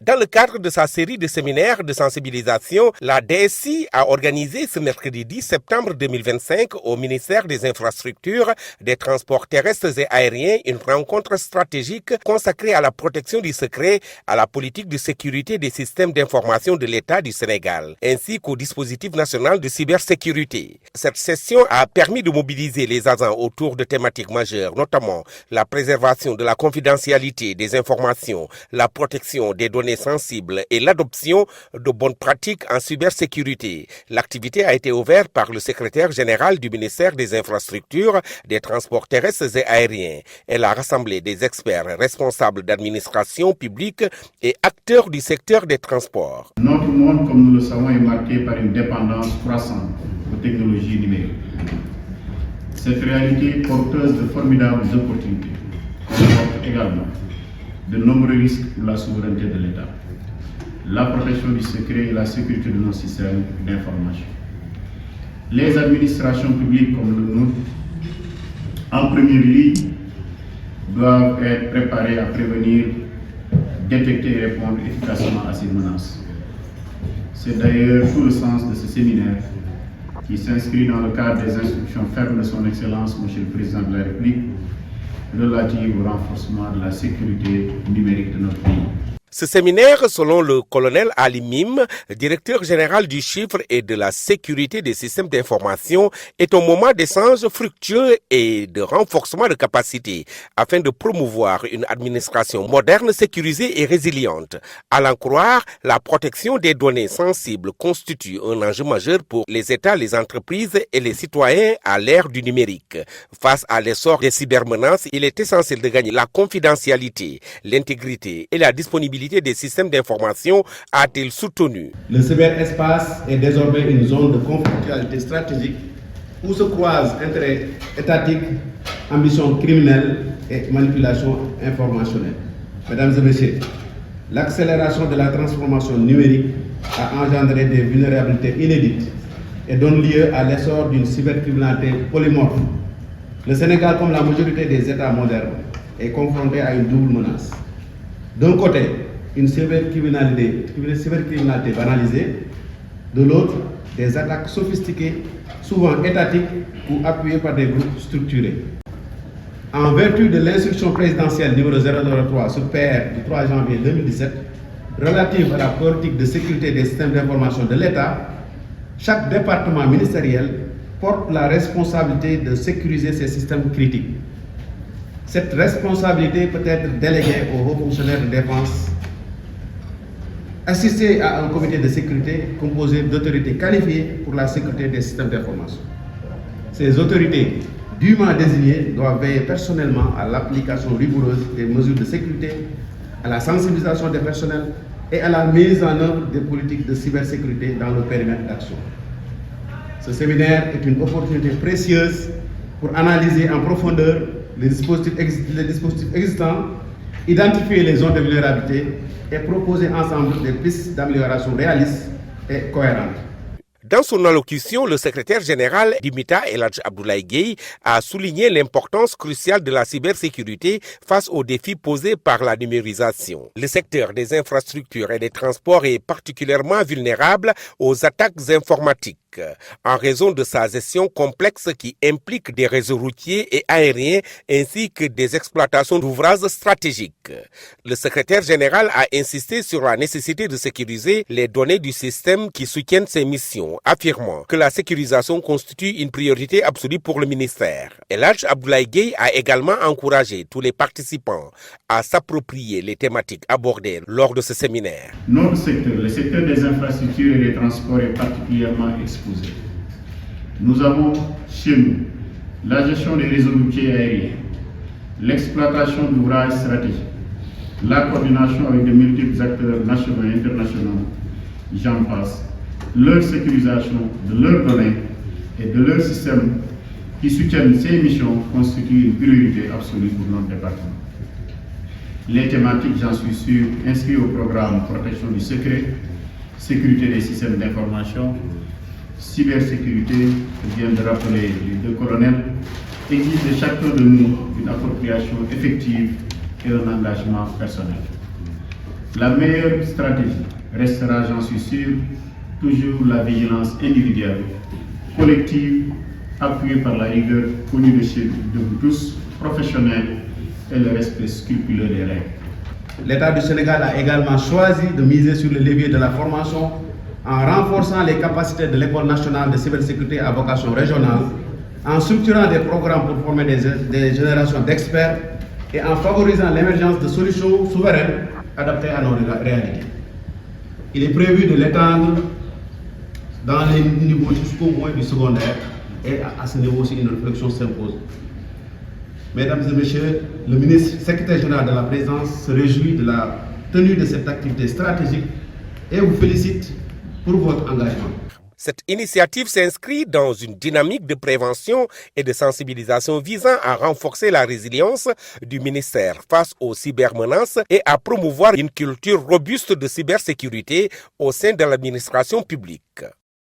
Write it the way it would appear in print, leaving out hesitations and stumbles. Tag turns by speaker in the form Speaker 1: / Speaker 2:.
Speaker 1: Dans le cadre de sa série de séminaires de sensibilisation, la DSI a organisé ce mercredi 10 septembre 2025 au ministère des Infrastructures, des Transports terrestres et aériens une rencontre stratégique consacrée à la protection du secret, à la politique de sécurité des systèmes d'information de l'État du Sénégal, ainsi qu'au dispositif national de cybersécurité. Cette session a permis de mobiliser les agents autour de thématiques majeures, notamment la préservation de la confidentialité des informations, la protection des données sensibles et l'adoption de bonnes pratiques en cybersécurité. L'activité a été ouverte par le secrétaire général du ministère des Infrastructures, des Transports terrestres et aériens. Elle a rassemblé des experts responsables d'administration publique et acteurs du secteur des transports.
Speaker 2: Notre monde, comme nous le savons, est marqué par une dépendance croissante aux technologies numériques. Cette réalité porteuse de formidables opportunités comporte également de nombreux risques pour la souveraineté de l'État, la protection du secret et la sécurité de nos systèmes d'information. Les administrations publiques comme le nôtre, en première ligne, doivent être préparées à prévenir, détecter et répondre efficacement à ces menaces. C'est d'ailleurs tout le sens de ce séminaire qui s'inscrit dans le cadre des instructions fermes de son Excellence, Monsieur le Président de la République, relative au renforcement de la sécurité numérique de notre pays.
Speaker 1: Ce séminaire, selon le colonel Ali Mim, directeur général du chiffre et de la sécurité des systèmes d'information, est un moment d'échange fructueux et de renforcement de capacités afin de promouvoir une administration moderne, sécurisée et résiliente. À l'en croire, la protection des données sensibles constitue un enjeu majeur pour les États, les entreprises et les citoyens à l'ère du numérique. Face à l'essor des cybermenaces, il est essentiel de gagner la confidentialité, l'intégrité et la disponibilité des systèmes d'information, a-t-il soutenu.
Speaker 3: Le cyberespace est désormais une zone de conflictualité stratégique où se croisent intérêts étatiques, ambitions criminelles et manipulations informationnelles. Mesdames et messieurs, l'accélération de la transformation numérique a engendré des vulnérabilités inédites et donne lieu à l'essor d'une cybercriminalité polymorphe. Le Sénégal, comme la majorité des États modernes, est confronté à une double menace. D'un côté, une cybercriminalité banalisée, de l'autre, des attaques sophistiquées, souvent étatiques ou appuyées par des groupes structurés. En vertu de l'instruction présidentielle numéro 003 sur PR du 3 janvier 2017, relative à la politique de sécurité des systèmes d'information de l'État, chaque département ministériel porte la responsabilité de sécuriser ces systèmes critiques. Cette responsabilité peut être déléguée aux hauts fonctionnaires de défense, assistés à un comité de sécurité composé d'autorités qualifiées pour la sécurité des systèmes d'information. Ces autorités dûment désignées doivent veiller personnellement à l'application rigoureuse des mesures de sécurité, à la sensibilisation des personnels et à la mise en œuvre des politiques de cybersécurité dans le périmètre d'action. Ce séminaire est une opportunité précieuse pour analyser en profondeur les dispositifs existants, identifier les zones de vulnérabilité et proposer ensemble des pistes d'amélioration réalistes et cohérentes.
Speaker 1: Dans son allocution, le secrétaire général d'IMITA, El Hadj Abdoulaye Gueye, a souligné l'importance cruciale de la cybersécurité face aux défis posés par la numérisation. Le secteur des infrastructures et des transports est particulièrement vulnérable aux attaques informatiques en raison de sa gestion complexe qui implique des réseaux routiers et aériens ainsi que des exploitations d'ouvrages stratégiques. Le secrétaire général a insisté sur la nécessité de sécuriser les données du système qui soutiennent ces missions, affirmant que la sécurisation constitue une priorité absolue pour le ministère. El Hadj Abdoulaye Gueye a également encouragé tous les participants à s'approprier les thématiques abordées lors de ce séminaire.
Speaker 2: Notre secteur, le secteur des infrastructures et des transports est particulièrement exposé. Nous avons chez nous la gestion des réseaux routiers aériens, l'exploitation d'ouvrages stratégiques, la coordination avec de multiples acteurs nationaux et internationaux, j'en passe, leur sécurisation de leurs données et de leurs systèmes qui soutiennent ces missions constituent une priorité absolue pour notre département. Les thématiques, j'en suis sûr, inscrites au programme protection du secret, sécurité des systèmes d'information, cybersécurité, que vient de rappeler les deux colonels, exige de chacun de nous une appropriation effective et un engagement personnel. La meilleure stratégie restera, j'en suis sûr, toujours la vigilance individuelle, collective, appuyée par la rigueur connue de vous tous, professionnels, et le respect scrupuleux des règles.
Speaker 3: L'État du Sénégal a également choisi de miser sur le levier de la formation en renforçant les capacités de l'École nationale de cybersécurité à vocation régionale, en structurant des programmes pour former des générations d'experts et en favorisant l'émergence de solutions souveraines adaptées à nos réalités. Il est prévu de l'étendre dans les niveaux jusqu'au moins du secondaire et à ce niveau aussi une réflexion s'impose. Mesdames et messieurs, le ministre secrétaire général de la présidence se réjouit de la tenue de cette activité stratégique et vous félicite pour votre engagement.
Speaker 1: Cette initiative s'inscrit dans une dynamique de prévention et de sensibilisation visant à renforcer la résilience du ministère face aux cybermenaces et à promouvoir une culture robuste de cybersécurité au sein de l'administration publique.